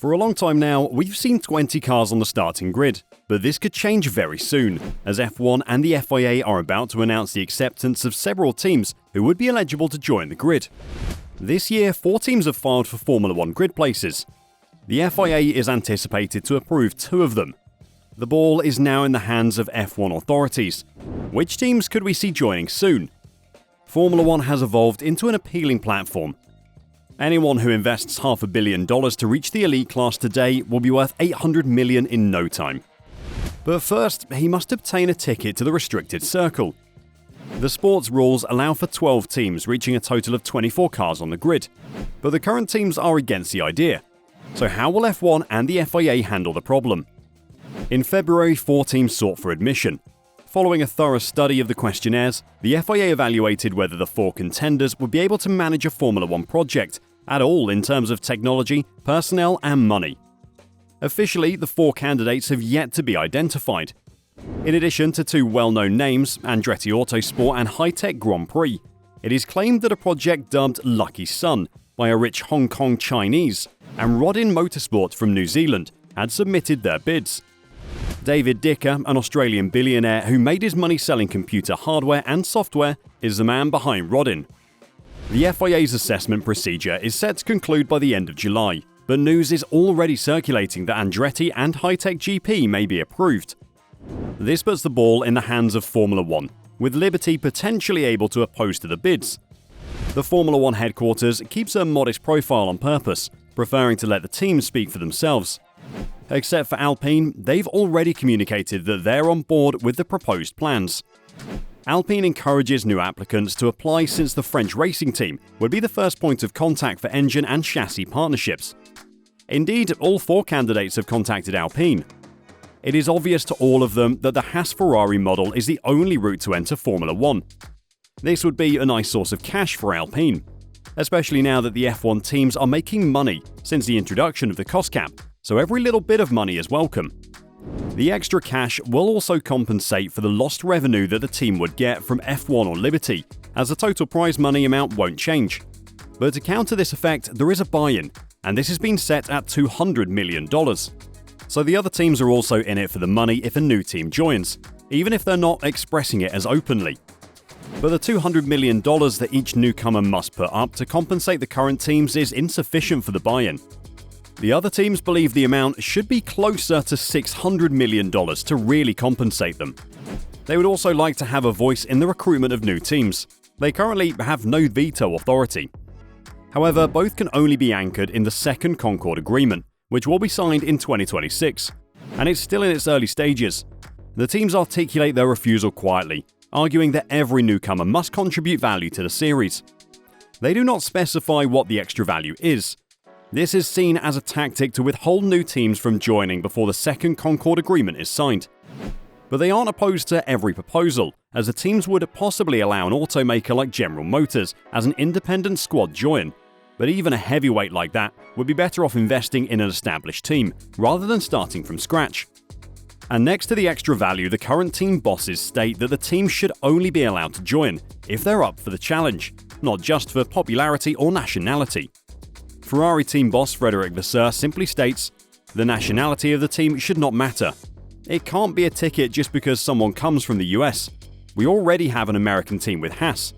For a long time now, we've seen 20 cars on the starting grid, but this could change very soon, as F1 and the FIA are about to announce the acceptance of several teams who would be eligible to join the grid. This year, 4 teams have filed for Formula 1 grid places. The FIA is anticipated to approve 2 of them. The ball is now in the hands of F1 authorities. Which teams could we see joining soon? Formula 1 has evolved into an appealing platform. Anyone who invests $500 million to reach the elite class today will be worth $800 million in no time. But first, he must obtain a ticket to the restricted circle. The sport's rules allow for 12 teams reaching a total of 24 cars on the grid, but the current teams are against the idea. So how will F1 and the FIA handle the problem? In February, 4 teams sought for admission. Following a thorough study of the questionnaires, the FIA evaluated whether the 4 contenders would be able to manage a Formula 1 project at all in terms of technology, personnel, and money. Officially, the 4 candidates have yet to be identified. In addition to 2 well-known names, Andretti Autosport and High-Tech Grand Prix, it is claimed that a project dubbed Lucky Sun by a rich Hong Kong Chinese and Rodin Motorsport from New Zealand had submitted their bids. David Dicker, an Australian billionaire who made his money selling computer hardware and software, is the man behind Rodin. The FIA's assessment procedure is set to conclude by the end of July, but news is already circulating that Andretti and High-Tech GP may be approved. This puts the ball in the hands of Formula 1, with Liberty potentially able to oppose to the bids. The Formula 1 headquarters keeps a modest profile on purpose, preferring to let the teams speak for themselves. Except for Alpine, they've already communicated that they're on board with the proposed plans. Alpine encourages new applicants to apply since the French racing team would be the first point of contact for engine and chassis partnerships. Indeed, all 4 candidates have contacted Alpine. It is obvious to all of them that the Haas-Ferrari model is the only route to enter Formula 1. This would be a nice source of cash for Alpine, especially now that the F1 teams are making money since the introduction of the cost cap, so every little bit of money is welcome. The extra cash will also compensate for the lost revenue that the team would get from F1 or Liberty, as the total prize money amount won't change. But to counter this effect, there is a buy-in, and this has been set at $200 million. So the other teams are also in it for the money if a new team joins, even if they're not expressing it as openly. But the $200 million that each newcomer must put up to compensate the current teams is insufficient for the buy-in. The other teams believe the amount should be closer to $600 million to really compensate them. They would also like to have a voice in the recruitment of new teams. They currently have no veto authority. However, both can only be anchored in the second Concord Agreement, which will be signed in 2026, and it's still in its early stages. The teams articulate their refusal quietly, arguing that every newcomer must contribute value to the series. They do not specify what the extra value is. This is seen as a tactic to withhold new teams from joining before the second Concord Agreement is signed. But they aren't opposed to every proposal, as the teams would possibly allow an automaker like General Motors as an independent squad join. But even a heavyweight like that would be better off investing in an established team, rather than starting from scratch. And next to the extra value, the current team bosses state that the team should only be allowed to join if they're up for the challenge, not just for popularity or nationality. Ferrari team boss Frederic Vasseur simply states, "The nationality of the team should not matter. It can't be a ticket just because someone comes from the US. We already have an American team with Haas.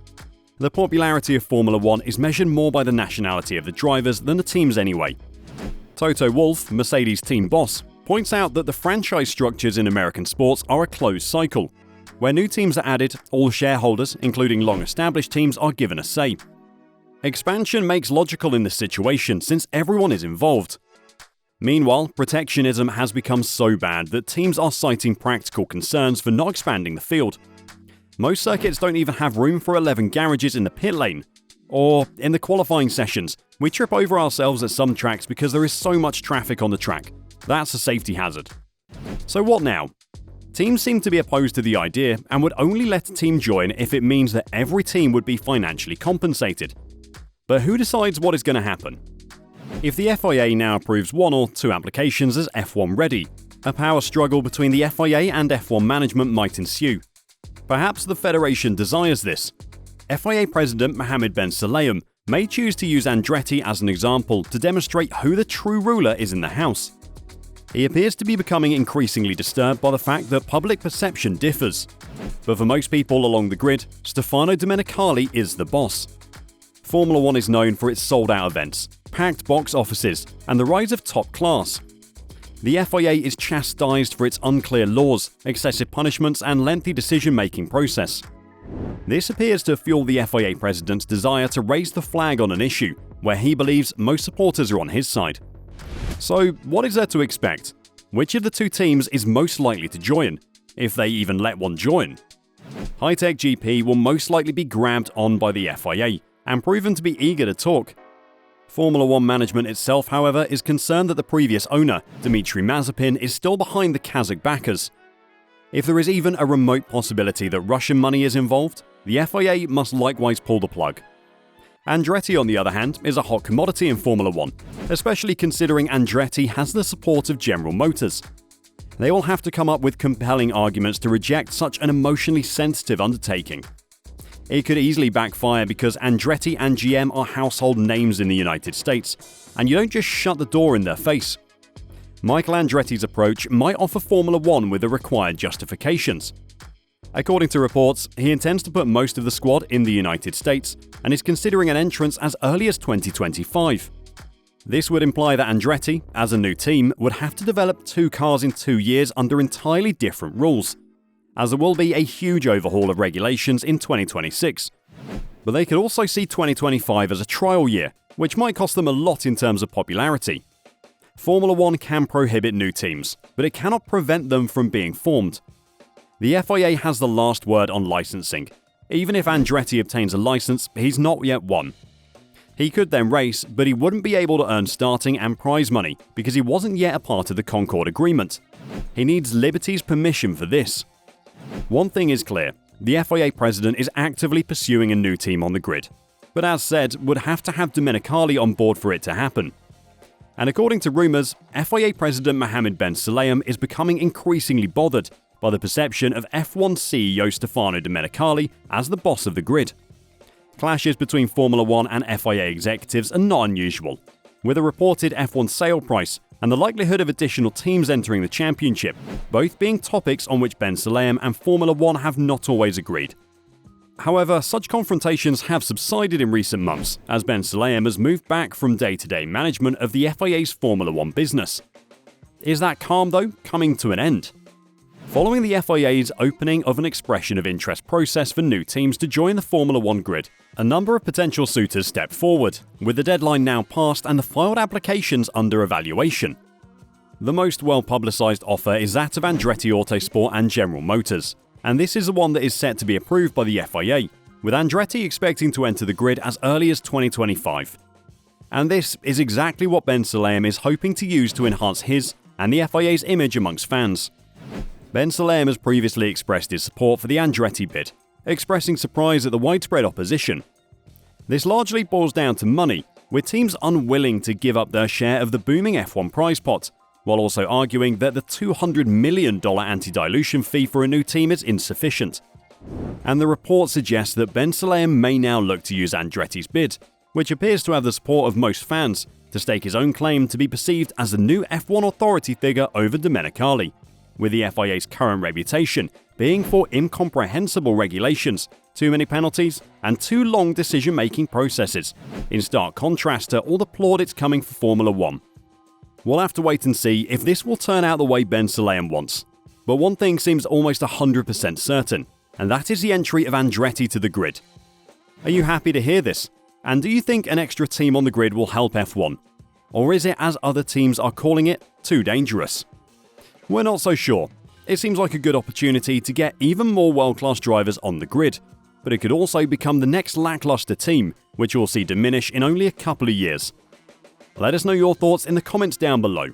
The popularity of Formula 1 is measured more by the nationality of the drivers than the teams anyway." Toto Wolff, Mercedes team boss, points out that the franchise structures in American sports are a closed cycle. Where new teams are added, all shareholders, including long-established teams, are given a say. Expansion makes logical in this situation since everyone is involved. Meanwhile, protectionism has become so bad that teams are citing practical concerns for not expanding the field. Most circuits don't even have room for 11 garages in the pit lane. Or, in the qualifying sessions, we trip over ourselves at some tracks because there is so much traffic on the track. That's a safety hazard. So what now? Teams seem to be opposed to the idea and would only let a team join if it means that every team would be financially compensated. But who decides what is going to happen? If the FIA now approves 1 or 2 applications as F1 ready, a power struggle between the FIA and F1 management might ensue. Perhaps the federation desires this. FIA President Mohammed Ben Sulayem may choose to use Andretti as an example to demonstrate who the true ruler is in the house. He appears to be becoming increasingly disturbed by the fact that public perception differs. But for most people along the grid, Stefano Domenicali is the boss. Formula One is known for its sold-out events, packed box offices, and the rise of top class. The FIA is chastised for its unclear laws, excessive punishments, and lengthy decision-making process. This appears to fuel the FIA president's desire to raise the flag on an issue where he believes most supporters are on his side. So, what is there to expect? Which of the two teams is most likely to join, if they even let one join? High-Tech GP will most likely be grabbed on by the FIA and proven to be eager to talk. Formula One management itself, however, is concerned that the previous owner, Dmitry Mazepin, is still behind the Kazakh backers. If there is even a remote possibility that Russian money is involved, the FIA must likewise pull the plug. Andretti, on the other hand, is a hot commodity in Formula One, especially considering Andretti has the support of General Motors. They will have to come up with compelling arguments to reject such an emotionally sensitive undertaking. It could easily backfire because Andretti and GM are household names in the United States, and you don't just shut the door in their face. Michael Andretti's approach might offer Formula One with the required justifications. According to reports, he intends to put most of the squad in the United States and is considering an entrance as early as 2025. This would imply that Andretti, as a new team, would have to develop 2 cars in 2 years under entirely different rules, as there will be a huge overhaul of regulations in 2026. But they could also see 2025 as a trial year, which might cost them a lot in terms of popularity. Formula One can prohibit new teams, but it cannot prevent them from being formed. The FIA has the last word on licensing. Even if Andretti obtains a license, he's not yet won. He could then race, but he wouldn't be able to earn starting and prize money because he wasn't yet a part of the Concord Agreement. He needs Liberty's permission for this. One thing is clear, the FIA president is actively pursuing a new team on the grid, but as said, would have to have Domenicali on board for it to happen. And according to rumours, FIA President Mohammed Ben Sulayem is becoming increasingly bothered by the perception of F1 CEO Stefano Domenicali as the boss of the grid. Clashes between Formula One and FIA executives are not unusual, with a reported F1 sale price and the likelihood of additional teams entering the championship, both being topics on which Ben Sulayem and Formula One have not always agreed. However, such confrontations have subsided in recent months, as Ben Sulayem has moved back from day-to-day management of the FIA's Formula One business. Is that calm, though, coming to an end? Following the FIA's opening of an expression of interest process for new teams to join the Formula One grid, a number of potential suitors stepped forward, with the deadline now passed and the filed applications under evaluation. The most well-publicised offer is that of Andretti Autosport and General Motors, and this is the one that is set to be approved by the FIA, with Andretti expecting to enter the grid as early as 2025. And this is exactly what Ben Sulayem is hoping to use to enhance his and the FIA's image amongst fans. Ben Sulayem has previously expressed his support for the Andretti bid, expressing surprise at the widespread opposition. This largely boils down to money, with teams unwilling to give up their share of the booming F1 prize pot, while also arguing that the $200 million anti-dilution fee for a new team is insufficient. And the report suggests that Ben Sulayem may now look to use Andretti's bid, which appears to have the support of most fans, to stake his own claim to be perceived as the new F1 authority figure over Domenicali, with the FIA's current reputation being for incomprehensible regulations, too many penalties, and too long decision-making processes, in stark contrast to all the plaudits coming for Formula One. We'll have to wait and see if this will turn out the way Ben Sulayem wants. But one thing seems almost 100% certain, and that is the entry of Andretti to the grid. Are you happy to hear this? And do you think an extra team on the grid will help F1? Or is it, as other teams are calling it, too dangerous? We're not so sure. It seems like a good opportunity to get even more world-class drivers on the grid, but it could also become the next lackluster team, which we'll see diminish in only a couple of years. Let us know your thoughts in the comments down below.